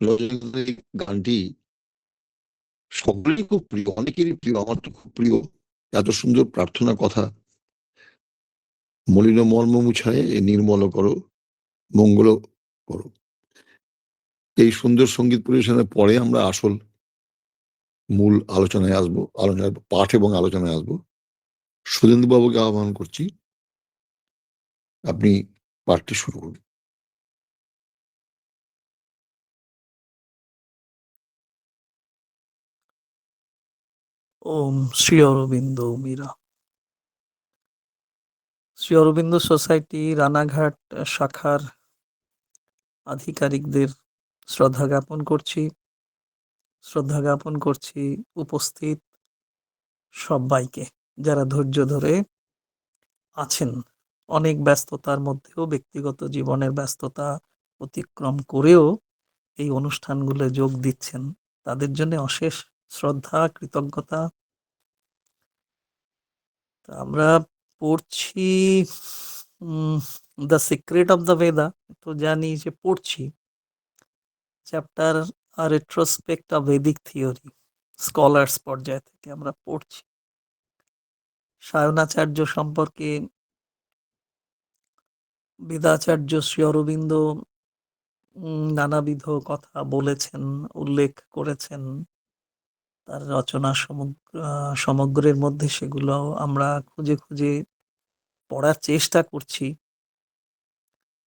রজনীকান্তের এই গানটি সকলেরই খুব প্রিয়, অনেকেরই প্রিয়, আমার তো খুব প্রিয়। এত সুন্দর প্রার্থনা কথা, মলিন মর্ম মুছায় নির্মল করো, মঙ্গল করো। এই সুন্দর সঙ্গীত পরিবেশনের পরে আমরা আসল মূল আলোচনায় আসবো, আলোচনায় পাঠ এবং আলোচনায় আসবো। সুধীন্দ্র বাবুকে আহ্বান করছি, আপনি পাঠটি শুরু করুন। ওম শ্রী অরবিন্দ মীরা। শ্রী অরবিন্দ সোসাইটি রানাঘাট শাখার আধিকারিকদের শ্রদ্ধা জ্ঞাপন করছি উপস্থিত সবাইকে, যারা ধৈর্য ধরে আছেন। অনেক ব্যস্ততার মধ্যেও, ব্যক্তিগত জীবনের ব্যস্ততা অতিক্রম করেও এই অনুষ্ঠানগুলো যোগ দিচ্ছেন, তাদের জন্য অশেষ শ্রদ্ধা, কৃতজ্ঞতা। আমরা পড়ছি দ্য সিক্রেট অফ দ্য বেদা, তো জানি যে পড়ছি chapter retrospect of Vedic theory, scholars পর্যায় থেকে আমরা পড়ছি। সায়নাচার্য সম্পর্কে বেদাচার্য শ্রী অরবিন্দ নানাবিধ কথা বলেছেন, উল্লেখ করেছেন তার রচনা সমগ্রের মধ্যে। সেগুলো আমরা খুঁজে খুঁজে পড়ার চেষ্টা করছি।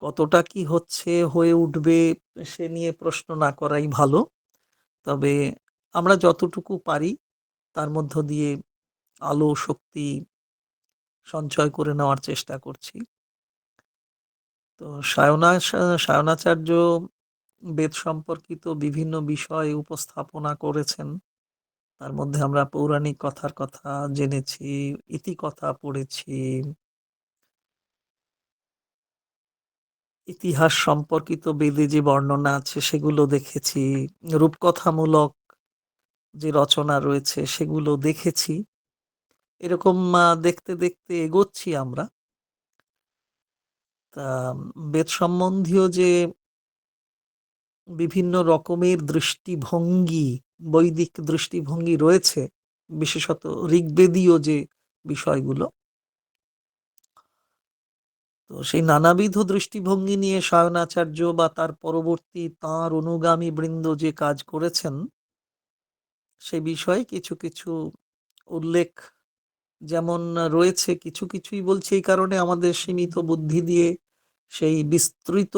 কতটা কি হয়ে উঠবে সে নিয়ে প্রশ্ন না করাই ভালো, তবে আমরা যতটুকু পারি তার মধ্য দিয়ে আলো শক্তি সঞ্চয় করে নেওয়ার চেষ্টা করছি। তো সায়নাচার্য বেদ সম্পর্কিত বিভিন্ন বিষয় উপস্থাপনা করেছেন। তার মধ্যে আমরা পৌরাণিক কথার কথা জেনেছি, ইতিকথা পড়েছি, ইতিহাস সম্পর্কিত বেদে যে বর্ণনা আছে সেগুলো দেখেছি, রূপকথামূলক যে রচনা রয়েছে সেগুলো দেখেছি। এরকম দেখতে দেখতে এগোচ্ছি আমরা। তা বেদ সম্বন্ধীয় যে বিভিন্ন রকমের দৃষ্টিভঙ্গি, বৈদিক দৃষ্টিভঙ্গি রয়েছে, বিশেষত ঋগ্বেদীয় যে বিষয়গুলো, তো সেই নানাবিধ দৃষ্টিভঙ্গি নিয়ে সায়নাচার্য বা তার পরবর্তী তাঁর অনুগামী বৃন্দ যে কাজ করেছেন, সে বিষয়ে কিছু কিছু উল্লেখ যেমন রয়েছে, কিছু কিছুই বলছি এই কারণে আমাদের সীমিত বুদ্ধি দিয়ে সেই বিস্তৃত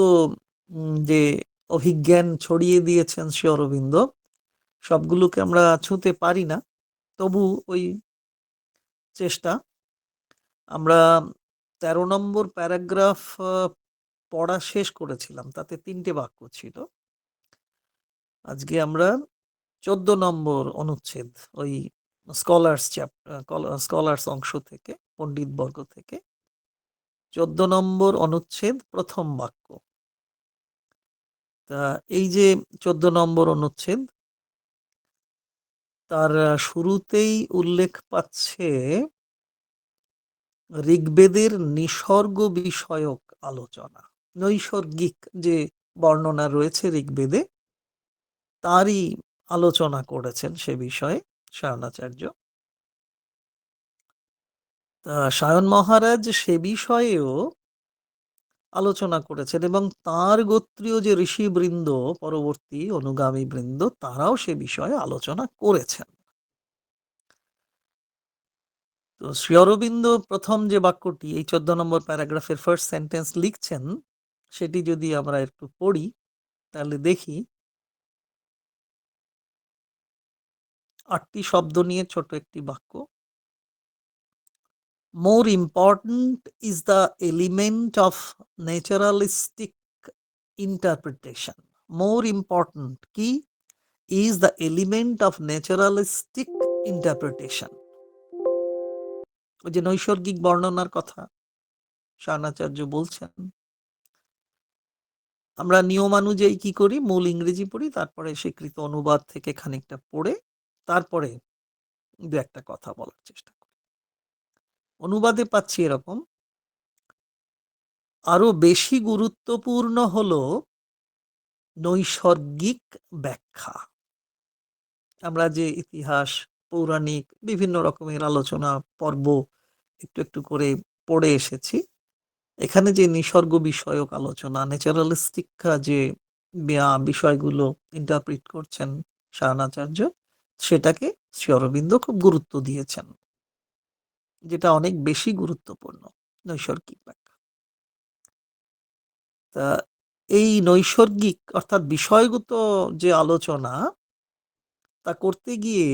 যে অভিজ্ঞান ছড়িয়ে দিয়েছেন শ্রী অরবিন্দ, সবগুলোকে আমরা ছুঁতে পারি না। তবু ওই চেষ্টা। আমরা 13 নম্বর প্যারাগ্রাফ পড়া শেষ করেছিলাম, তাতে 3টে বাক্য ছিল। আজকে আমরা 14 নম্বর অনুচ্ছেদ, ওই স্কলার্স অংশ থেকে, পণ্ডিত বর্গ থেকে 14 নম্বর অনুচ্ছেদ প্রথম বাক্য। তা এই যে 14 নম্বর অনুচ্ছেদ, তার শুরুতেই উল্লেখ পাচ্ছে ঋগ্বেদের নিসর্গ বিষয়ক আলোচনা। নৈসর্গিক যে বর্ণনা রয়েছে ঋগ্বেদে, তারই আলোচনা করেছেন সে বিষয়ে সায়নাচার্য। তা সায়ন মহারাজ সে বিষয়েও আলোচনা করেছেন, এবং তার গোত্রীয় যে ঋষিবৃন্দ, পরবর্তী অনুগামী বৃন্দ, তারাও সে বিষয়ে আলোচনা করেছেন। তো শ্রী অরবিন্দ প্রথম যে বাক্যটি, এই 14 নম্বর প্যারাগ্রাফের ফার্স্ট সেন্টেন্স লিখছেন, সেটি যদি আমরা একটু পড়ি তাহলে দেখি। 8টি শব্দ নিয়ে ছোট একটি বাক্য। More important is the element of naturalistic interpretation. More important কি is the element of naturalistic interpretation. ওই যে নৈসর্গিক বর্ণনার কথা সায়নাচার্য বলছেন, আমরা নিয়মানুযায়ী কি করি, মূল ইংরেজি পড়ি, তারপরে স্বীকৃত অনুবাদ থেকে খানিকটা পড়ে তারপরে দু একটা কথা বলার চেষ্টা করি। অনুবাদে পাচ্ছি এরকম: আরো বেশি গুরুত্বপূর্ণ হলো নৈসর্গিক ব্যাখ্যা। আমরা যে ইতিহাস, পৌরাণিক বিভিন্ন রকমের আলোচনা পর্ব একটু একটু করে পড়ে এসেছি। এখানে যে নিসর্গ বিষয়ক আলোচনা, ন্যাচারালিস্টিক যে বিষয়গুলো ইন্টারপ্রিট করছেন সায়নাচার্য, সেটাকে শ্রী অরবিন্দ খুব গুরুত্ব দিয়েছেন, যেটা অনেক বেশি গুরুত্বপূর্ণ, নৈসর্গিক ব্যাখ্যা। তা এই নৈসর্গিক অর্থাৎ বিষয়গত যে আলোচনা, তা করতে গিয়ে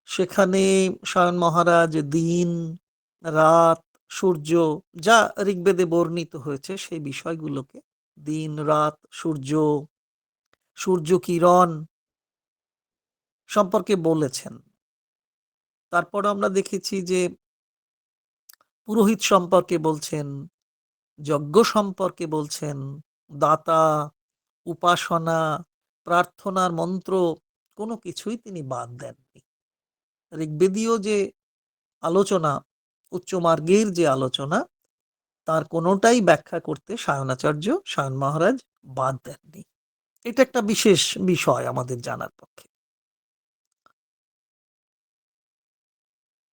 সেখানে স্বয়ং মহারাজ দিন, রাত, সূর্য, যা ঋগ্বেদে বর্ণিত হয়েছে সেই বিষয়গুলোকে, দিন, রাত, সূর্য, সূর্য কিরণ সম্পর্কে বলেছেন। তারপর আমরা দেখেছি যে পুরোহিত সম্পর্কে বলছেন, যজ্ঞ সম্পর্কে বলছেন, দাতা, উপাসনা, প্রার্থনার মন্ত্র কোনো কিছুই তিনি বাদ দেননি। ঋগ্বেদীয় যে আলোচনা, উচ্চ মার্গের যে আলোচনা, তার কোনোটাই ব্যাখ্যা করতে সায়নাচার্য, সায়ন মহারাজ বাদ দেননি। এটা একটা বিশেষ বিষয় আমাদের জানার পক্ষে।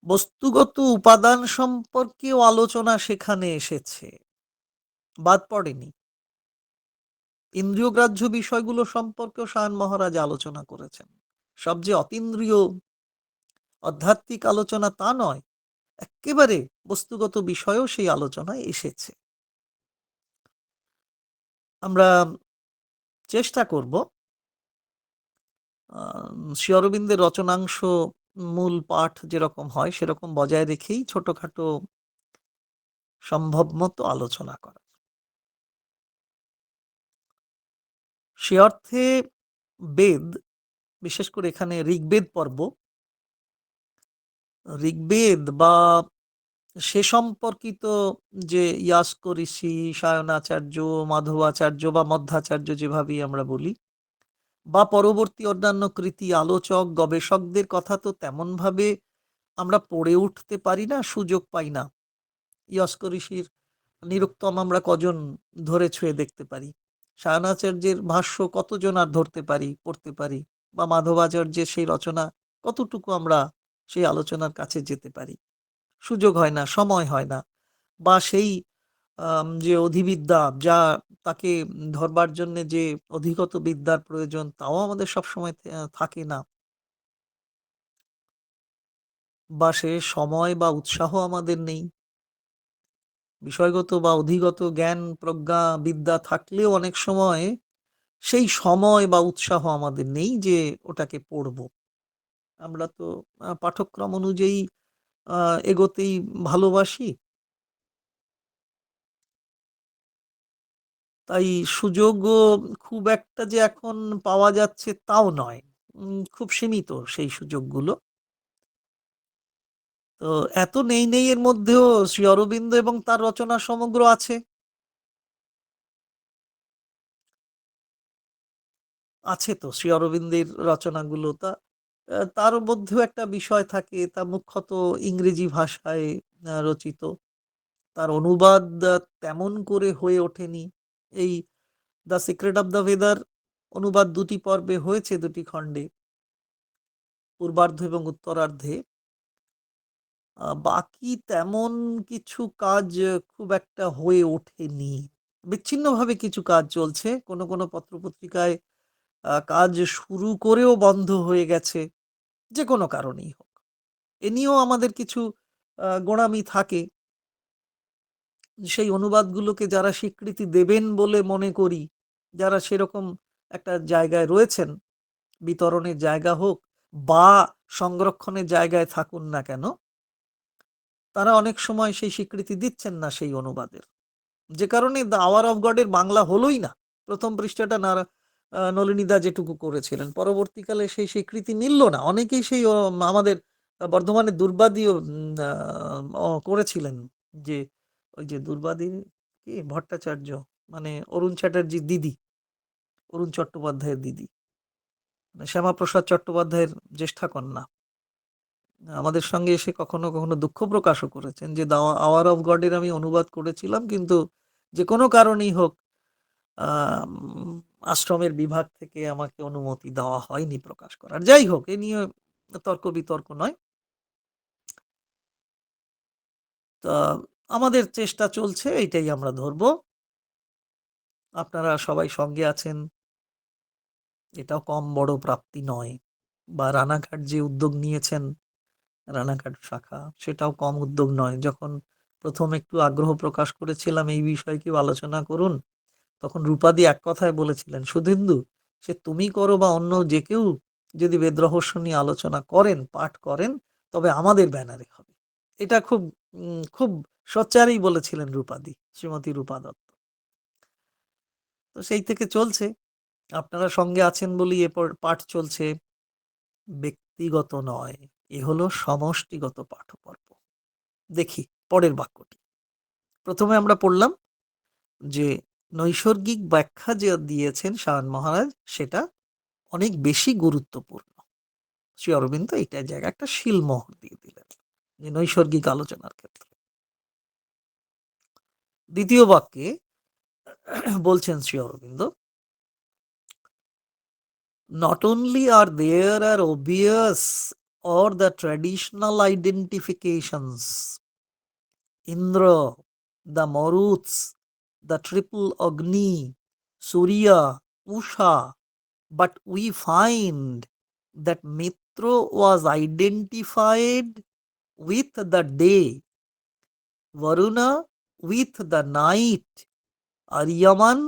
বস্তুগত উপাদান সম্পর্কেও আলোচনা সেখানে এসেছে, বাদ পড়েনি। ইন্দ্রিয়গ্রাহ্য বিষয়গুলো সম্পর্কেও সায়ন মহারাজ আলোচনা করেছেন। সব যে অতীন্দ্রিয় আধ্যাত্মিক আলোচনা তা নয়, একেবারে বস্তুগত বিষয়েও সেই আলোচনায় এসেছে। আমরা চেষ্টা করব শ্রী অরবিন্দের রচনাংশ, মূল পাঠ যেরকম হয় সেরকম বজায় রেখেই ছোটখাটো সম্ভব মতো আলোচনা করা। সে অর্থে বেদ, বিশেষ করে এখানে ঋগ্বেদ পর্ব, ঋগ্বেদ বা সে সম্পর্কিত যে ইয়াস্ক ঋষি, সায়নাচার্য, মাধবাচার্য বা মধ্যাচার্য যেভাবেই আমরা বলি, বা পরবর্তী অন্যান্য কৃতি আলোচক গবেষকদের কথা তো তেমন ভাবে আমরা পড়ে উঠতে পারি না, সুযোগ পাই না। ইয়াস্ক ঋষির নিরুক্তম আমরা কজন ধরে ছুঁয়ে দেখতে পারি, সায়নাচার্যের ভাষ্য কতজন আর ধরতে পারি, পড়তে পারি, বা মাধবাচার্যের সেই রচনা কতটুকু আমরা সেই আলোচনার কাছে যেতে পারি, সুযোগ হয় না, সময় হয় না। বা সেই যে অধিবিদ্যা, যা তাকে ধরবার জন্য যে অধিগত বিদ্যার প্রয়োজন, তাও আমাদের সবসময় থাকে না, বা সে সময় বা উৎসাহ আমাদের নেই। বিষয়গত বা অধিগত জ্ঞান, প্রজ্ঞা, বিদ্যা থাকলেও অনেক সময় সেই সময় বা উৎসাহ আমাদের নেই যে ওটাকে পড়ব। আমরা তো পাঠক্রম অনুযায়ী এগোতেই ভালোবাসি। তাই সুযোগও খুব একটা যে এখন পাওয়া যাচ্ছে তাও নয়। খুব সীমিত সেই সুযোগগুলো। তো এত নেই এর মধ্যেও শ্রী অরবিন্দ এবং তার রচনা সমগ্র আছে। আছে তো শ্রী অরবিন্দের রচনাগুলো। তার মধ্যেও একটা বিষয় থাকে, তা মুখ্যত ইংরেজি ভাষায় রচিত। তার অনুবাদ তেমন করে হয়ে ওঠেনি। এই দ্য সিক্রেট অফ দ্য ভেদার অনুবাদ ২ টি পর্বে হয়েছে, ২ টি খণ্ডে, পূর্বার্ধ এবং উত্তরার্ধে। বাকি তেমন কিছু কাজ খুব একটা হয়ে ওঠেনি। বিচ্ছিন্নভাবে কিছু কাজ চলছে। কোনো পত্রপত্রিকায় কাজ শুরু করেও বন্ধ হয়ে গেছে, যেকোনো কারণেই হোক। এ নিয়েও আমাদের কিছু গোঁড়ামি থাকে। সেই অনুবাদগুলোকে যারা স্বীকৃতি দেবেন বলে মনে করি, যারা সেরকম একটা জায়গায় রয়েছেন, বিতরণের জায়গা হোক বা সংরক্ষণের জায়গায় থাকুন না কেন, তারা অনেক সময় সেই স্বীকৃতি দিচ্ছেন না সেই অনুবাদের। যে কারণে দ্য আওয়ার অফ গডের বাংলা হলোই না। প্রথম পৃষ্ঠাটা নলিনীদা যেটুকু করেছিলেন, পরবর্তীকালে সেই স্বীকৃতি মিলল না। অনেকেই সেই আমাদের বর্ধমানের দুর্বাদিও করেছিলেন, যে ওই যে দুর্বাদী কি ভট্টাচার্য, মানে অরুণ চ্যাটার্জির দিদি, অরুণ চট্টোপাধ্যায়ের দিদি, মানে শ্যামাপ্রসাদ চট্টোপাধ্যায়ের জ্যেষ্ঠা কন্যা, আমাদের সঙ্গে এসে কখনো কখনো দুঃখ প্রকাশও করেছেন যে দ্য আওয়ার অফ গডের আমি অনুবাদ করেছিলাম, কিন্তু যে কোনো কারণেই হোক আশ্রমের বিভাগ থেকে আমাকে অনুমতি দেওয়া হয়নি প্রকাশ করার। যাই হোক, এ নিয়ে তর্ক বিতর্ক নয়। তা আমাদের চেষ্টা চলছে, এইটাই আমরা ধরব। আপনারা সবাই সঙ্গে আছেন, এটাও কম বড় প্রাপ্তি নয়। বা রানাঘাট যে উদ্যোগ নিয়েছেন, রানাঘাট শাখা, সেটাও কম উদ্যোগ নয়। যখন প্রথম একটু আগ্রহ প্রকাশ করেছিলাম এই বিষয়ে কেউ আলোচনা করুন, তখন রূপাদি এক কথায় বলেছিলেন, শুধেন্দু, সে তুমি করো বা অন্য যে কেউ যদি বেদ রহস্য নিয়ে আলোচনা করেন, পাঠ করেন, তবে আমাদের ব্যানারে হবে। এটা খুব খুব সোচ্চারই বলেছিলেন রূপাদি, শ্রীমতী রূপা দত্ত। তো সেই থেকে চলছে, আপনারা সঙ্গে আছেন বলেই এরপর পাঠ চলছে। ব্যক্তিগত নয়, এ হলো সমষ্টিগত পাঠপর্ব। দেখি পরের বাক্যটি। প্রথমে আমরা পড়লাম যে নৈসর্গিক ব্যাখ্যা যে দিয়েছেন শায়ন মহারাজ, সেটা অনেক বেশি গুরুত্বপূর্ণ। শ্রী অরবিন্দ এইটা জায়গায় একটা শিলমোহর দিয়ে দিলেন যে নৈসর্গিক আলোচনার ক্ষেত্রে। দ্বিতীয় বাক্যে বলছেন Shri Aurobindo, not only are there are obvious or the traditional identifications, Indra, the Maruts, the triple Agni, Surya, Usha, but we find that Mitra was identified with the day, Varuna with the night, Aryaman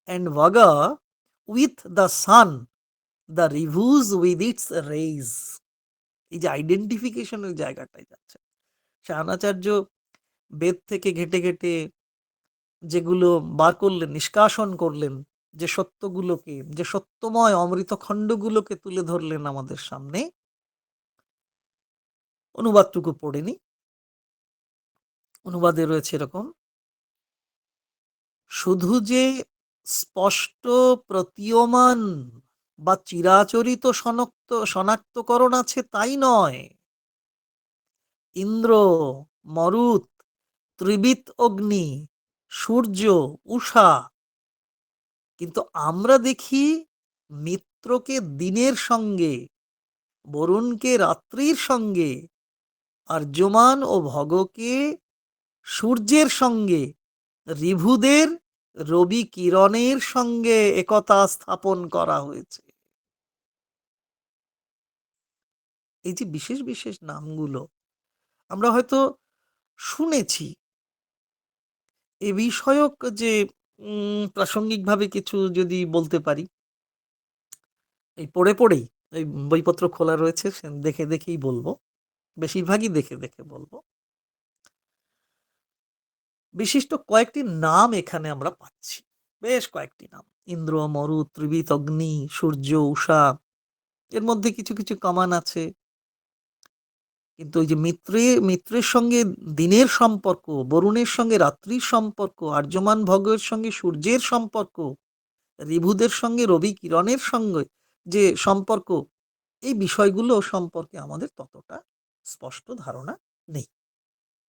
and Vaga with the sun, the reviews with its rays. এই যে আইডেন্টিফিকেশনের জায়গাটাই যাচ্ছে। শায়নাচার্য বেদ থেকে ঘেটে ঘেটে যেগুলো বার করলেন, নিষ্কাশন করলেন, যে সত্যগুলোকে, যে সত্যময় অমৃত খণ্ডগুলোকে তুলে ধরলেন আমাদের সামনে, অনুবাদটুকু পড়েনি। অনুবাদে রয়েছে এরকম, শুধু যে স্পষ্ট প্রতীয়মান বা চিরাচরিত শনাক্তকরণ আছে তাই নয়। ইন্দ্র, মরুত, ত্রিবিত অগ্নি, সূর্য, উষা, কিন্তু আমরা দেখি মিত্রকে দিনের সঙ্গে, বরুণকে রাত্রির সঙ্গে, আর্যমান ও ভগকে সূর্যের সঙ্গে, ঋভুদের রবি কিরণের সঙ্গে একতা স্থাপন করা হয়েছে। এই যে বিশেষ বিশেষ নামগুলো আমরা হয়তো শুনেছি, এ বিষয়ক যে প্রাসঙ্গিকভাবে কিছু যদি বলতে পারি, এই পড়ে পড়েই এই বইপত্র খোলা রয়েছে, দেখে দেখেই বলবো, বেশিরভাগই দেখে দেখে বলবো। বিশিষ্ট কয়েকটি নাম এখানে আমরা পাচ্ছি, বেশ কয়েকটি নাম, ইন্দ্র, মরু, ত্রিবিত অগ্নি, সূর্য, উষা, এর মধ্যে কিছু কিছু কমান আছে, কিন্তু ওই যে মিত্রের সঙ্গে দিনের সম্পর্ক, বরুণের সঙ্গে রাত্রির সম্পর্ক, আর্যমান ভগের সঙ্গে সূর্যের সম্পর্ক, ঋভুদের সঙ্গে রবি কিরণের সঙ্গে যে সম্পর্ক, এই বিষয়গুলো সম্পর্কে আমাদের ততটা স্পষ্ট ধারণা নেই।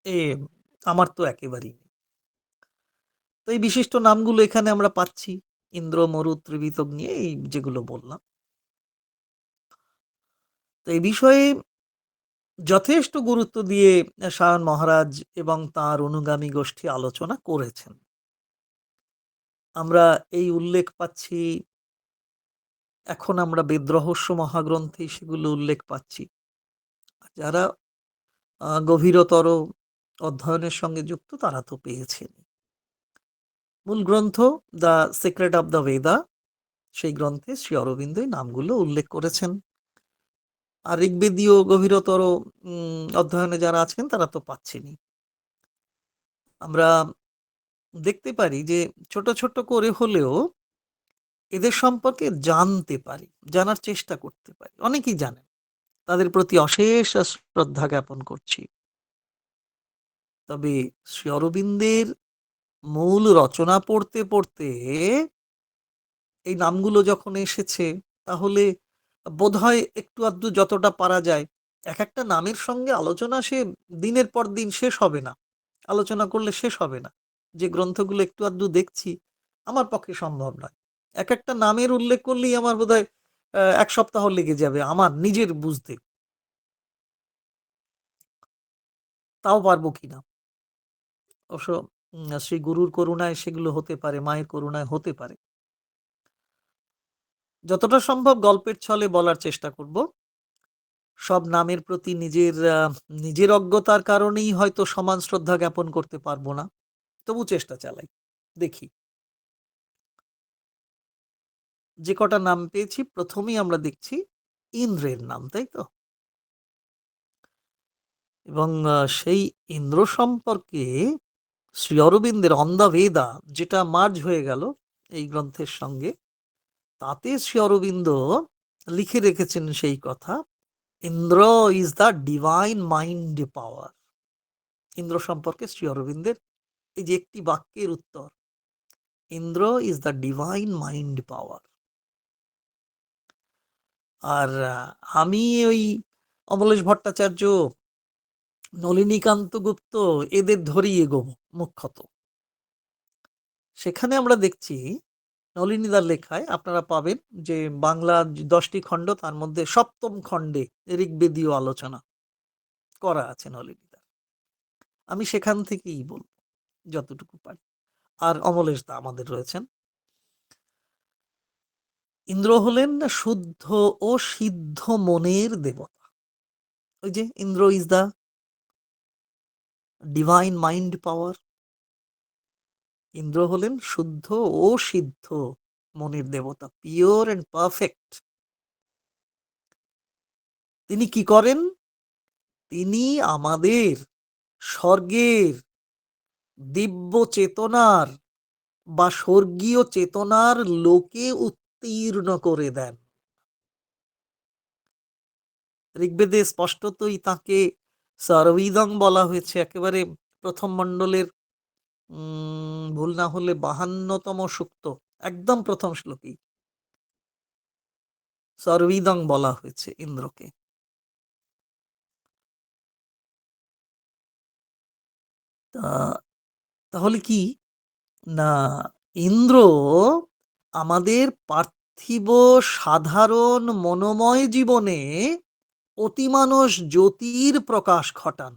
এ আমার তো একেবারেই নেই। তো এই বিশিষ্ট নামগুলো এখানে আমরা পাচ্ছি, ইন্দ্র, মরু, ত্রিবিত অগ্নি, এই যেগুলো বললাম। তো এই বিষয়ে যথেষ্ট গুরুত্ব দিয়ে শায়ন মহারাজ এবং তার অনুগামী গোষ্ঠী আলোচনা করেছেন। আমরা এই উল্লেখ পাচ্ছি, এখন আমরা বেদ রহস্য মহাগ্রন্থে সেগুলো উল্লেখ পাচ্ছি। যারা গভীরতর অধ্যয়নের সঙ্গে যুক্ত তারা তো পেয়েছেন। মূল গ্রন্থ দ্য সিক্রেট অব দ্য বেদা, সেই গ্রন্থে শ্রী অরবিন্দ এই নামগুলো উল্লেখ করেছেন। আর ঋগ্বেদীয় গভীরতর অধ্যয়নে যারা আছেন তারা তো পাচ্ছেনই। আমরা দেখতে পারি যে ছোট ছোট করে হলেও এদের সম্পর্কে জানতে পারি, জানার চেষ্টা করতে পারি। অনেকেই জানেন, তাদের প্রতি অশেষ শ্রদ্ধা জ্ঞাপন করছি। তবে শ্রী অরবিন্দের মূল রচনা পড়তে পড়তে এই নামগুলো যখন এসেছে, তাহলে বোধহয় একটু আধটু যতটা পারা যায়, এক একটা নামের সঙ্গে আলোচনা সে দিনের পর দিন শেষ হবে না, আলোচনা করলে শেষ হবে না। যে গ্রন্থগুলো একটু আধটু দেখছি, আমার পক্ষে সম্ভব নয়। এক একটা নামের উল্লেখ করলেই আমার বোধহয় ১ সপ্তাহ লেগে যাবে আমার নিজের বুঝতে। তাও পারবো কিনা। অবশ্য শ্রী গুরুর করুণায় সেগুলো হতে পারে, মায়ের করুণায় হতে পারে। যতটা সম্ভব গল্পের ছলে বলার চেষ্টা করব। সব নামের প্রতি নিজের অজ্ঞতার কারণেই হয়তো সমান শ্রদ্ধা জ্ঞাপন করতে পারবো না। তবু চেষ্টা চালাই। দেখি। যে কটা নাম পেয়েছি ১ম এই আমরা দেখছি ইন্দ্রের নাম, তাই তো? এবং সেই ইন্দ্র সম্পর্কে শ্রী অরবিন্দের অন দ্য ভেদা, যেটা মার্জ হয়ে গেল এই গ্রন্থের সঙ্গে, তাতে শ্রী অরবিন্দ লিখে রেখেছেন সেই কথা, Indra is the divine mind power. Indra সম্পর্কে শ্রী অরবিন্দের এই যে একটি বাক্যের উত্তর, Indra is the divine mind power. আর আমি ওই অমলেশ ভট্টাচার্য, নলিনীকান্ত গুপ্ত এদের ধরেই এগোবো মুখ্যত। সেখানে আমরা দেখছি নলিনীদার লেখায় আপনারা পাবেন যে বাংলা 10টি খণ্ড, তার মধ্যে 7ম খণ্ডে ঋগ্বেদীয় আলোচনা করা আছে নলিনীদার। আমি সেখান থেকেই বলবো যতটুকু পারি। আর অমলেশ দা আমাদের রয়েছেন। ইন্দ্র হলেন শুদ্ধ ও সিদ্ধ মনের দেবতা। ওই যে Indra is the divine mind power. Indra হলেন শুদ্ধ ও সিদ্ধ মনের দেবতা, পিওর এন্ড পারফেক্ট। তিনি কি করেন? তিনি আমাদের স্বর্গের দিব্য চেতনার বা স্বর্গীয় চেতনার লোকে উত্তীর্ণ করে দেন। ঋগ্বেদে স্পষ্টতই তাকে সর্বিদং বলা হয়েছে, একেবারে প্রথম মণ্ডলের ভুল না হলে 52তম সূক্ত, একদম প্রথম শ্লোকেই সর্বিদং বলা হয়েছে ইন্দ্রকে। তাহলে কি না, ইন্দ্র আমাদের পার্থিব সাধারণ মনোময় জীবনে অতিমানস জ্যোতির প্রকাশ ঘটান।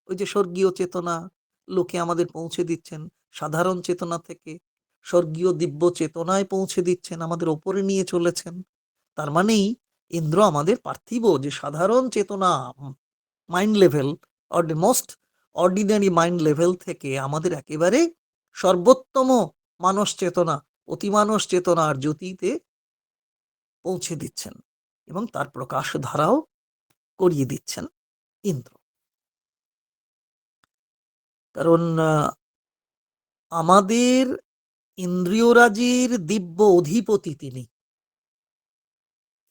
ওই যে স্বর্গীয় চেতনা লোকে আমাদের পৌঁছে দিচ্ছেন, সাধারণ চেতনা থেকে স্বর্গীয় দিব্য চেতনায় পৌঁছে দিচ্ছেন, আমাদের ওপরে নিয়ে চলেছেন। তার মানেই ইন্দ্র আমাদের পার্থিব যে সাধারণ চেতনা, mind level, most ordinary mind level থেকে আমাদের একেবারে সর্বোত্তম মানস চেতনা, অতিমানস চেতনার জ্যোতিতে পৌঁছে দিচ্ছেন এবং তার প্রকাশ ধারাও করিয়ে দিচ্ছেন ইন্দ্র। কারণ আমাদের ইন্দ্রিয়রাজির দিব্য অধিপতি তিনি।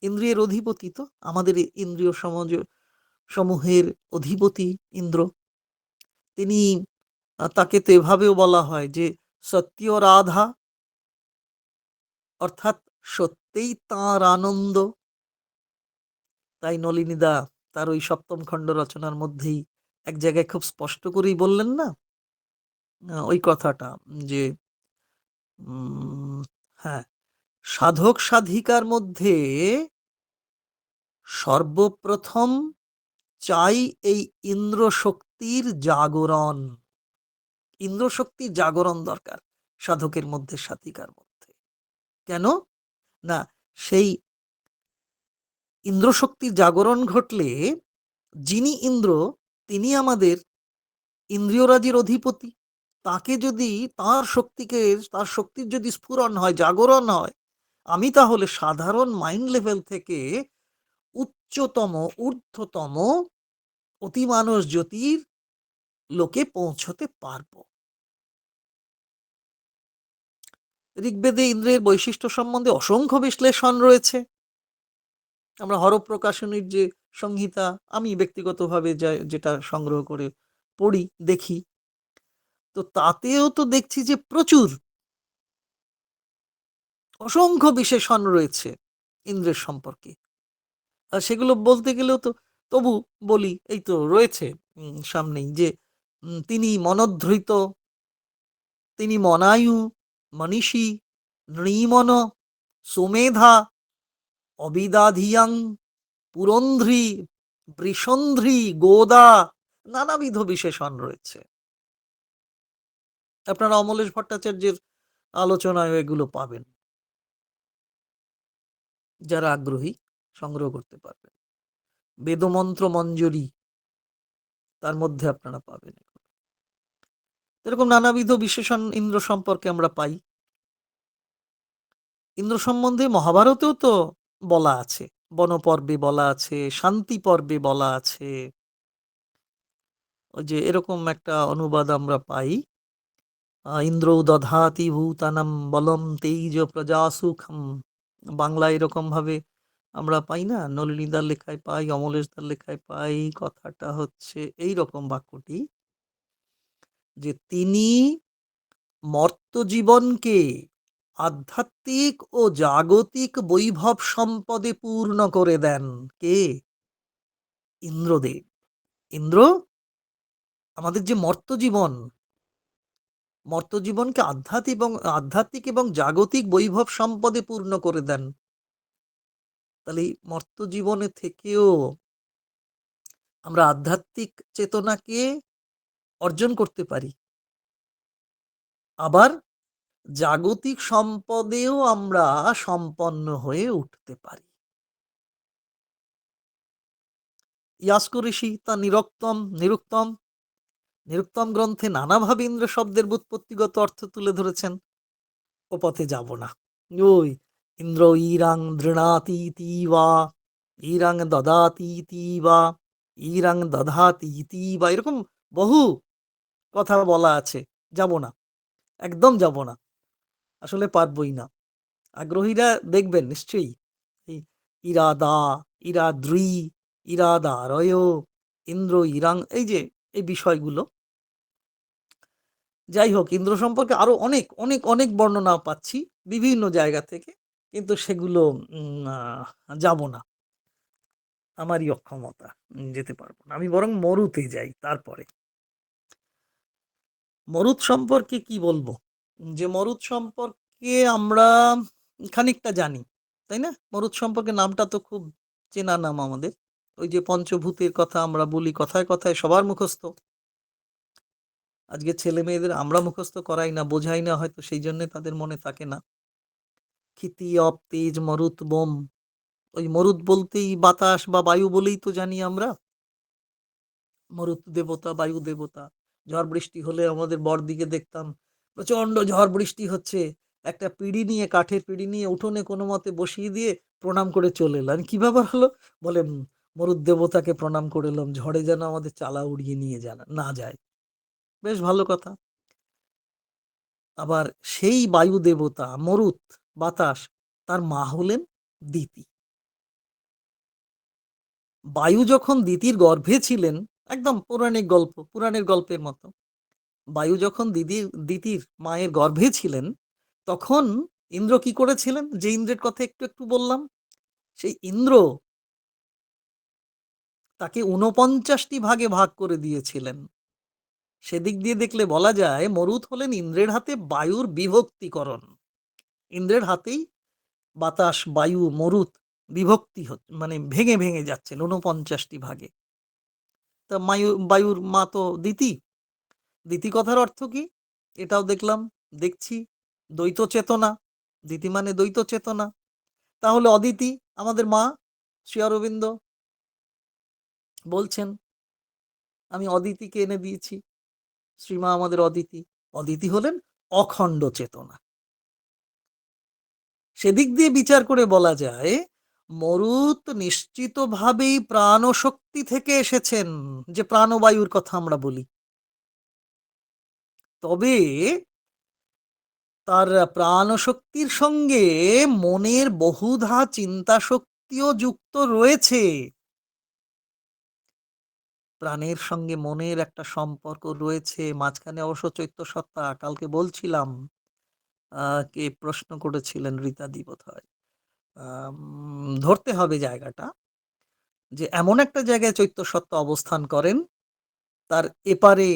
ইন্দ্রিয়ের অধিপতি তো, আমাদের ইন্দ্রিয় সমূহের অধিপতি ইন্দ্র। তিনি তাকে তো এভাবেও বলা হয় যে সত্য রাধা, অর্থাৎ সত্যিই তাঁর আনন্দ। তাই নলিনীদা তার ওই 7ম খণ্ড রচনার মধ্যেই এক জায়গায় খুব স্পষ্ট করেই বললেন না ওই কথাটা যে হ্যাঁ, সাধক সাধিকার মধ্যে সর্বপ্রথম চাই এই ইন্দ্র শক্তির জাগরণ। ইন্দ্র শক্তির জাগরণ দরকার সাধকের মধ্যে, সাধিকার মধ্যে। কেন না, সেই ইন্দ্র শক্তির জাগরণ ঘটলে যিনি ইন্দ্র তিনি আমাদের ইন্দ্রিয়রাজির অধিপতি। তাকে যদি তার শক্তির যদি স্ফুরণ হয়, জাগরণ হয়, আমি তাহলে সাধারণ মাইন্ড লেভেল থেকে উচ্চতম, ঊর্ধ্বতম অতিমানস জ্যোতির লোকে পৌঁছতে পারব। ঋগ্বেদে ইন্দ্রের বৈশিষ্ট্য সম্বন্ধে অসংখ্য বিশ্লেষণ রয়েছে। আমরা হরপ্রকাশনীর প্রকাশনীর যে সংহিতা, আমি ব্যক্তিগতভাবে যেটা সংগ্রহ করে পড়ি, দেখি, তো তাতেও তো দেখছি যে প্রচুর অসংখ্য বিশেষণ রয়েছে ইন্দ্রের সম্পর্কে। আর সেগুলো বলতে গেলেও তো তবু বলি, এই তো রয়েছে সামনেই যে তিনি মনোধৃত, তিনি মনায়ু, মনীষী, নৃমন সুমেধা অবিদাধিয়াং পুরন্ধ্রী বৃষন্ধ্রী গোদা, নানাবিধ বিশেষণ রয়েছে। আপনারা অমলেশ ভট্টাচার্যের আলোচনায় এগুলো পাবেন, যারা আগ্রহী সংগ্রহ করতে পারবেন। বেদমন্ত্র মঞ্জরি, তার মধ্যে আপনারা পাবেন। এরকম নানাবিধ বিশেষণ ইন্দ্র সম্পর্কে আমরা পাই। ইন্দ্র সম্বন্ধে মহাভারতেও তো বলা আছে, বনপর্বে বলা আছে, শান্তি পর্বে বলা আছে। ওই যে এরকম একটা অনুবাদ আমরা পাই, ইন্দ্র দধাতি ভূতানাম বলম তেজ প্রজাসুখম। বাংলায় এরকম ভাবে আমরা পাই না, নলিনীদার লেখায় পাই, অমলেশদার লেখায় পাই। কথাটা হচ্ছে এই রকম বাক্যটি, যে তিনি মর্ত জীবনকে আধ্যাত্মিক ও জাগতিক বৈভব সম্পদে পূর্ণ করে দেন। কে? ইন্দ্রদেব। ইন্দ্র আমাদের যে মর্তজীবনকে আধ্যাত্মিক এবং জাগতিক বৈভব সম্পদে পূর্ণ করে দেন। তাহলে এই মর্তজীবনে থেকেও আমরা আধ্যাত্মিক চেতনাকে অর্জন করতে পারি, আবার জাগতিক সম্পদেও আমরা সম্পন্ন হয়ে উঠতে পারি। ইয়াস্ক ঋষি তা নিরুক্তম গ্রন্থে নানাভাবে ইন্দ্র শব্দের ব্যুৎপত্তিগত অর্থ তুলে ধরেছেন। ও পথে যাব না। ওই ইন্দ্র ইরাং দৃণাতি বা, ইরাং দদাতি বা, ইরাং দধাতি বা, এরকম বহু কথা বলা আছে। যাব না, একদম যাব না, আসলে পারবই না। আগ্রহীরা দেখবেন নিশ্চয়ই এই ইরাদা, ইরাদ্রি, ইরাদারয়, ইন্দ্র ইরাং, এই যে এই বিষয়গুলো। যাই হোক, ইন্দ্র সম্পর্কে আরো অনেক অনেক অনেক বর্ণনা পাচ্ছি বিভিন্ন জায়গা থেকে, কিন্তু সেগুলো যাব না, আমারই অক্ষমতা, যেতে পারবো না। আমি বরং মরুতে যাই। তারপরে মরুত সম্পর্কে কি বলবো, যে মরুত সম্পর্কে আমরা খানিকটা জানি, তাই না? মরুত সম্পর্কে নামটা তো খুব চেনা নাম আমাদের। ওই যে পঞ্চভূতের কথা আমরা বলি কথায় কথায়, সবার মুখস্থ। আজকে ছেলে মেয়েদের আমরা মুখস্থ করাই না, বোঝাই না, হয়তো সেই জন্য তাদের মনে থাকে না। ক্ষিতি অপ তেজ মরুত বোম, ওই মরুত বলতেই বাতাস বা বায়ু বলেই তো জানি আমরা। মরুত দেবতা, বায়ু দেবতা। ঝড় বৃষ্টি হলে আমাদের বড়দিকে দেখতাম প্রচন্ড ঝড় বৃষ্টি হচ্ছে, একটা পিঁড়ি নিয়ে, কাঠের পিঁড়ি নিয়ে উঠোনে কোনো মতে বসিয়ে দিয়ে প্রণাম করে চলে এলাম। কি ব্যাপার হলো? বলে মরুত দেবতাকে প্রণাম করে এলাম, ঝড়ে যেন আমাদের চালা উড়িয়ে নিয়ে না যায়। বেশ ভালো কথা। আবার সেই বায়ু দেবতা মরুত, বাতাস, তার মা হলেন দিতি। বায়ু যখন দিতির গর্ভে ছিলেন, একদম পুরাণের গল্পের মতো, বায়ু যখন দিতির মায়ের গর্ভে ছিলেন, তখন ইন্দ্র কি করেছিলেন? যে ইন্দ্রের কথা একটু একটু বললাম, সেই ইন্দ্র তাকে ৪৯টি ভাগে ভাগ করে দিয়েছিলেন। সেদিক দিয়ে দেখলে বলা যায় মরুত হলেন ইন্দ্রের হাতে বায়ুর বিভক্তিকরণ। ইন্দ্রের হাতেই বাতাস, বায়ু, মরুত বিভক্তি মানে ভেঙে ভেঙে যাচ্ছেন ৪৯টি ভাগে। তা বায়ুর মা তো দিতি। দিতি কথার অর্থ কি? এটাও দেখছি দ্বৈত চেতনা। দিতি মানে দ্বৈত চেতনা। তাহলে অদিতি আমাদের মা। শ্রী অরবিন্দ বলছেন, আমি অদিতিকে এনে দিয়েছি, শ্রীমা আমাদের অদিতি। অদিতি হলেন অখণ্ড চেতনা। সেদিক দিয়ে বিচার করে বলা যায় মরুত নিশ্চিতভাবেই প্রাণশক্তি থেকে এসেছেন, যে প্রাণবায়ুর কথা আমরা বলি। তবে তার প্রাণশক্তির সঙ্গে মনের বহুধা চিন্তা শক্তিও যুক্ত রয়েছে। প্রাণের সঙ্গে মনের একটা সম্পর্ক রয়েছে। মাঝখানে অবশ্য চৈত্য সত্তা, কালকে বলছিলাম, কে প্রশ্ন করেছিলেন, রীতাদি বোধহয়। ধরতে হবে জায়গাটা, যে এমন একটা জায়গায় চৈত্য সত্তা অবস্থান করেন, তার এপারে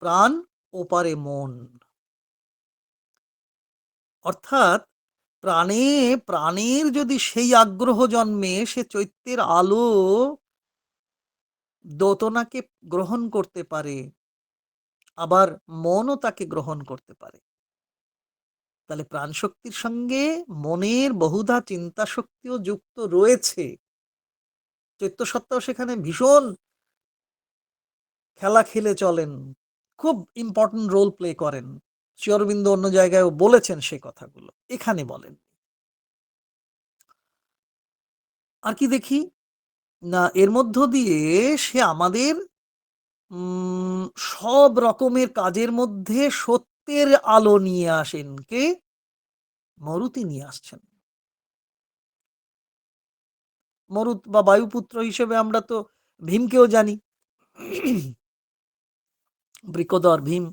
প্রাণ, ওপারে মন। অর্থাৎ প্রাণে প্রাণের যদি সেই আগ্রহ জন্মে, সে চৈত্যের আলো দোতনাকে গ্রহণ করতে পারে, আবার মনও তাকে গ্রহণ করতে পারে। তাহলে প্রাণশক্তির সঙ্গে মনের বহুধা চিন্তা শক্তিও যুক্ত রয়েছে। চৈত্য সত্তাও সেখানে ভীষণ খেলা খেলে চলেন, খুব ইম্পর্টেন্ট রোল প্লে করেন। শ্রী অরবিন্দ অন্য জায়গায়ও বলেছেন সে কথাগুলো, এখানে বলেন। আর কি দেখি না, এর মধ্য দিয়ে সে আমাদের সব রকমের কাজের মধ্যে সত্যের আলো নিয়ে আসেন। কে? মরুতি নিয়ে আসছেন। মরুত বা বায়ুপুত্র হিসেবে আমরা তো ভীমকেও জানি। বৃকোদর ভীম।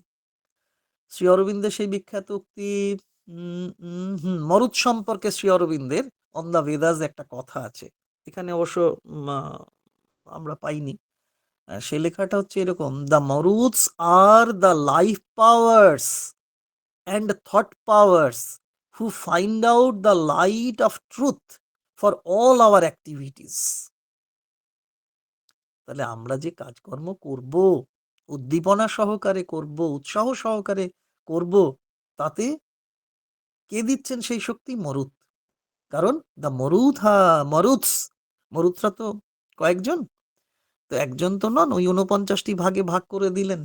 শ্রী অরবিন্দের সেই বিখ্যাত উক্তি, মরুত সম্পর্কে শ্রী অরবিন্দের অন দ্য বেদাস একটা কথা আছে, এখানে অবশ্য আমরা পাইনি। সে লেখাটা হচ্ছে এরকম: দ্য মরুৎস আর the life powers and thought powers who find out the light of truth for all our activities. তাহলে আমরা যে কাজকর্ম করব, উদ্দীপনা সহকারে করব, উৎসাহ সহকারে করব, তাতে কে দিচ্ছেন সেই শক্তি? মরুত। কারণ দ্য মরুথা মরুৎস, মরুতরা তো কয়েকজন, তো একজন তো নন, ওই 49টি ভাগে ভাগ করে দিলেন।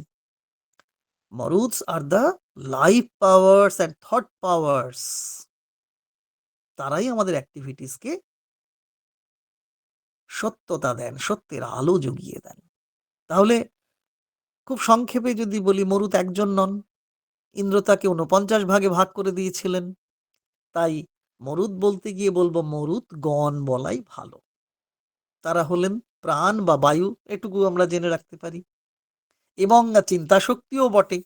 মরুৎস আর the life powers and thought powers, তারাই আমাদের অ্যাক্টিভিটিসকে সত্যতা দেন, সত্যের আলো জুগিয়ে দেন। তাহলে খুব সংক্ষেপে যদি বলি, মরুত একজন নন, ইন্দ্র তাকে 49 ভাগে ভাগ করে দিয়েছিলেন। তাই মরুত বলতে গিয়ে বলবো মরুত গণ বলাই ভালো। তারা হলেন প্রাণ বা বায়ু, এটুকু আমরা জেনে রাখতে পারি, এবং চিন্তা শক্তিও বটে।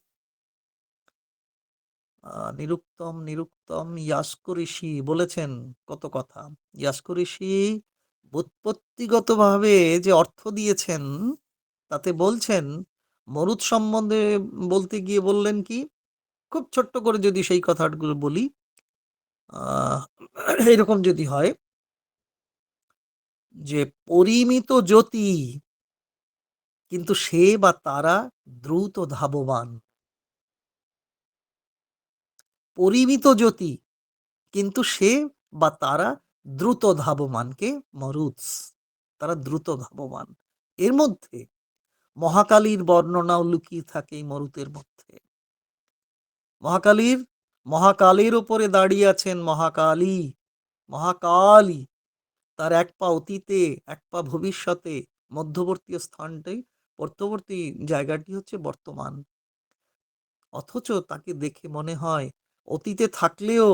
নিরুক্তম নিরুক্তম ইয়াস্ক ঋষি বলেছেন কত কথা। ইয়াস্ক ঋষি ব্যুৎপত্তিগতভাবে যে অর্থ দিয়েছেন, তাতে বলছেন মরুৎ সম্বন্ধে বলতে গিয়ে বললেন কি, খুব ছোট্ট করে যদি সেই কথাগুলো বলি, এরকম যদি হয় যে পরিমিত জ্যোতি, কিন্তু সে বা তারা দ্রুত ধাবমান। পরিমিত জ্যোতি, কিন্তু সে বা তারা দ্রুত ধাবমানকে মরুৎস, তারা দ্রুত ধাবমান। এর মধ্যে মহাকালীর বর্ণনাও লুকিয়ে থাকে এই মরুতের মধ্যে। মহাকালের উপরে দাঁড়িয়ে আছেন মহাকালী। মহাকালী, তার এক পা অতীতে, এক পা ভবিষ্যতে, মধ্যবর্তী স্থানটাই, পরবর্তী জায়গাটি হচ্ছে বর্তমান। অথচ তাকে দেখে মনে হয় অতীতে থাকলেও,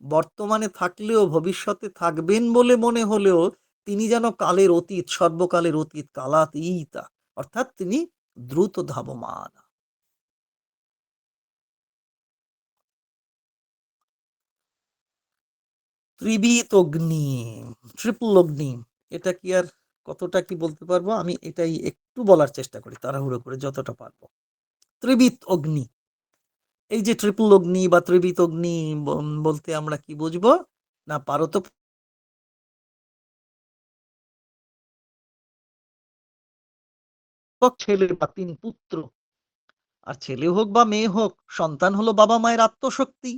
বর্তমানে থাকলেও, ভবিষ্যতে থাকবেন বলে মনে হলেও তিনি যেন কালের অতীত, সর্বকালের অতীত, কালাতীতা, অর্থাৎ তিনি দ্রুত ধাবমান। ত্রিবিত অগ্নি, ট্রিপল অগ্নি, এটা কি আর কতটা কি বলতে পারবো? আমি এটাই একটু বলার চেষ্টা করি তাড়াহুড়ো করে যতটা পারবো। ত্রিবিত অগ্নি, এই যে ট্রিপল অগ্নি বা ত্রিবিত অগ্নি বলতে আমরা কি বুঝবো না, পারত ছেলে বা 3 পুত্র, আর ছেলে হোক বা মেয়ে হোক, সন্তান হলো বাবা মায়ের আত্মশক্তি।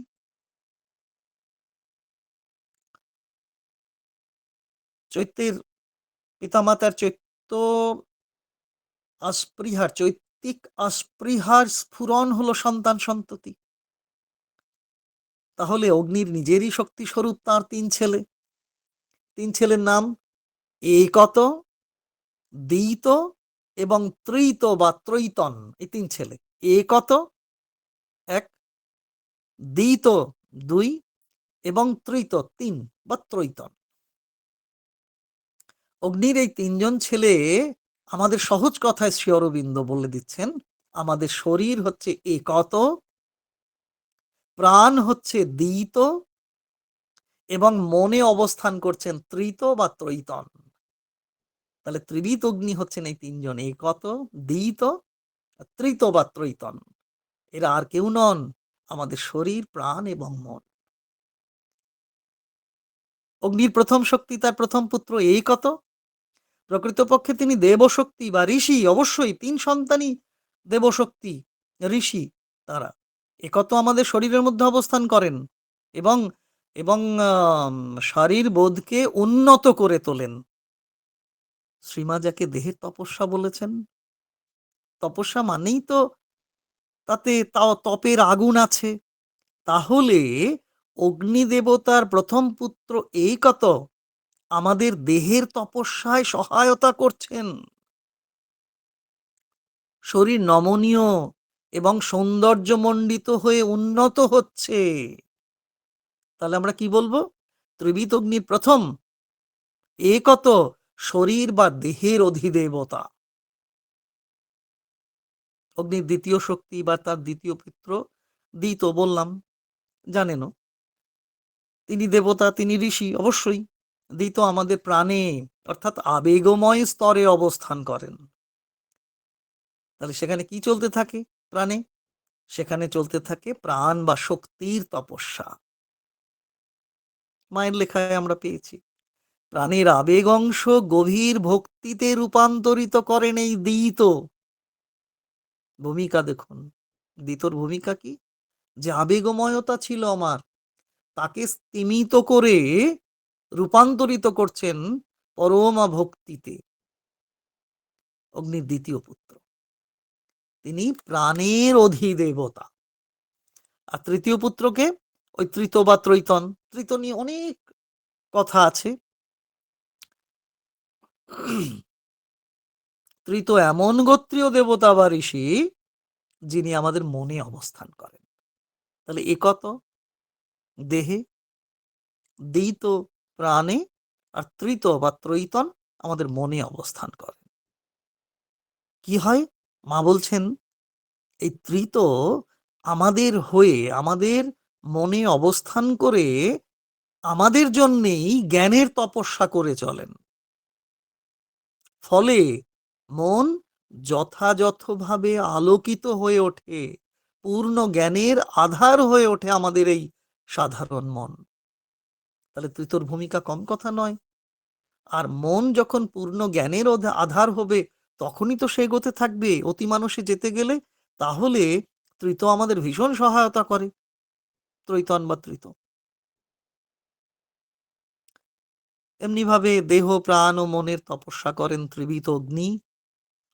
চৈত্যের পিতামাতার চৈত্তিক আস্পৃহার স্ফুরণ হলো সন্তান সন্ততি। তাহলে অগ্নির নিজেরই শক্তি স্বরূপ তার 3 ছেলে। 3 ছেলের নাম একত, দ্বিত এবং ত্রৈত বা ত্রৈতন, এই 3 ছেলে। একত 1, দ্বিত 2 এবং ত্রৈত 3 বা ত্রৈতন। অগ্নির এই 3 জন ছেলে আমাদের সহজ কথায় শ্রী অরবিন্দ বলে দিচ্ছেন, আমাদের শরীর হচ্ছে একত, প্রাণ হচ্ছে দ্বিত, এবং মনে অবস্থান করছেন ত্রিত বা ত্রৈতন। তাহলে ত্রিবিত অগ্নি হচ্ছেন এই 3 জন, একত, দ্বিত, ত্রিত বা ত্রৈতন। এরা আর কেউ নন, আমাদের শরীর, প্রাণ এবং মন। অগ্নির প্রথম শক্তি তার প্রথম পুত্র, এই কত। প্রকৃতপক্ষে তিনি দেবশক্তি বা ঋষি, অবশ্যই ৩ সন্তানই দেবশক্তি, ঋষি তারা। একত আমাদের শরীরের মধ্যে অবস্থান করেন এবং এবং শরীর বোধকে উন্নত করে তোলেন। শ্রীমা যাকে দেহের তপস্যা বলেছেন, তপস্যা মানেই তো তাতে তপের আগুন আছে। তাহলে অগ্নিদেবতার প্রথম পুত্র এই কত আমাদের দেহের তপস্যায় সহায়তা করছেন। শরীর নমনীয় এবং সৌন্দর্যমণ্ডিত হয়ে উন্নত হচ্ছে। তাহলে আমরা কি বলবো? ত্রিবিত অগ্নির প্রথম এ কত শরীর বা দেহের অধিদেবতা। অগ্নির দ্বিতীয় শক্তি বা তার দ্বিতীয় পুত্র দ্বিত, বললাম জানেনও, তিনি দেবতা, তিনি ঋষি, অবশ্যই। দ্বিত আমাদের প্রাণে অর্থাৎ আবেগময় স্তরে অবস্থান করেন। তাহলে সেখানে কি চলতে থাকে প্রাণে? সেখানে চলতে থাকে প্রাণ বা শক্তির তপস্যা। মায়ের লেখায় আমরা পেয়েছি প্রাণের আবেগ অংশ গভীর ভক্তিতে রূপান্তরিত করেন এই দ্বিত। ভূমিকা দেখুন, দ্বিতর ভূমিকা কি? যে আবেগময়তা ছিল আমার, তাকে স্তিমিত করে রূপান্তরিত করছেন পরমা ভক্তিতে। অগ্নির দ্বিতীয় পুত্র, তিনি প্রাণের অধিদেবতা। আর তৃতীয় পুত্রকে ওই তৃত বা ত্রৈতন, তৃত নিয়ে অনেক কথা আছে। তৃত এমন গোত্রীয় দেবতা বা ঋষি যিনি আমাদের মনে অবস্থান করেন। তাহলে এ কত দেহে, দ্বিত প্রাণে, আর তৃত বা ত্রৈতন আমাদের মনে অবস্থান করেন। কি হয়? মা বলছেন এই তৃত আমাদের হয়ে, আমাদের মনে অবস্থান করে আমাদের জন্যেই জ্ঞানের তপস্যা করে চলেন। ফলে মন যথাযথভাবে আলোকিত হয়ে ওঠে, পূর্ণ জ্ঞানের আধার হয়ে ওঠে আমাদের এই সাধারণ মন। তাহলে তৃতর ভূমিকা কম কথা নয়। আর মন যখন পূর্ণ জ্ঞানের আধার হবে, তখনই তো সে এগোতে থাকবে অতিমানসে যেতে গেলে। তাহলে তৃত আমাদের ভীষণ সহায়তা করে, ত্রৈতন বা তৃত। এমনি ভাবে দেহ প্রাণ ও মনের তপস্যা করেন ত্রিবিত অগ্নি,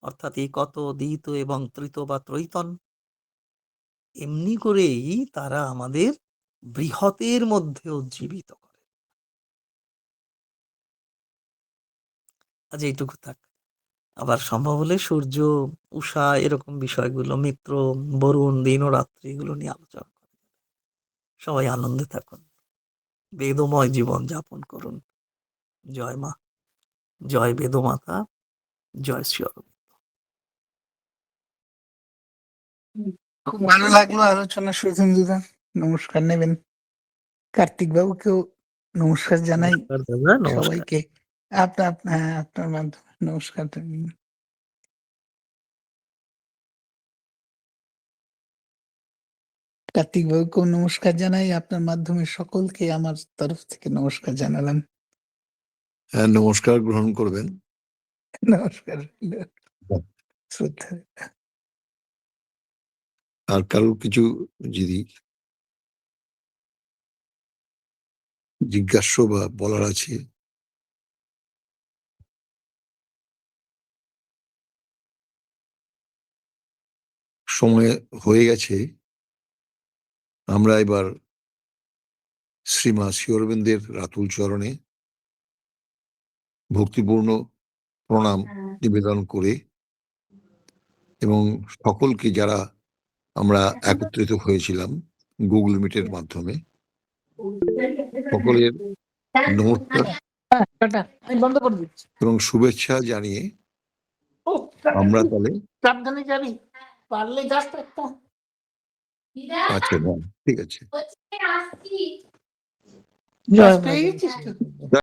অর্থাৎ একত, দ্বিত এবং তৃত বা ত্রৈতন। এমনি করেই তারা আমাদের বৃহতের মধ্যে উজ্জীবিত করে। আজ এইটুকু থাক, আবার সম্ভব হলে সূর্য, উষা, এরকম বিষয়গুলো, মিত্র, বরুণ, দিন ও রাত্রি, এগুলো নিয়ে আলোচনা করুন। সবাই আনন্দে থাকুন, বেদময় জীবন যাপন করুন। জয় মা, জয় বেদমাতা, জয় শ্রী অরবিন্দ। খুব ভালো লাগলো আলোচনা শুভেন্দুদা, নমস্কার নেবেন। কার্তিক বাবুকেও নমস্কার জানাই, নমস্কার দাদা, নমস্কার। সবাইকে। আপনার মাধ্যমে নমস্কার। কার্তিক বাবুকেও নমস্কার জানাই, আপনার মাধ্যমে সকলকে আমার তরফ থেকে নমস্কার জানালাম। হ্যাঁ, নমস্কার গ্রহণ করবেন। নমস্কার, শ্রদ্ধা। আর কারোর কিছু যদি জিজ্ঞাস্য বা বলার আছে, সময় হয়ে গেছে। আমরা এবার শ্রীমা শ্রী অরবিন্দের রাতুল চরণে ভক্তিপূর্ণ প্রণাম নিবেদন করে এবং সকলকে, যারা আমরা একত্রিত হয়েছিলাম গুগল মিটের মাধ্যমে, সকলের নমস্কার বন্ধ করে দিচ্ছি এবং শুভেচ্ছা জানিয়ে আমরা তাহলে সাবধানে যাবি, পারলে জাস্ট একটা। আচ্ছা, ঠিক আছে। জয় পেয়ে গেছিস তো?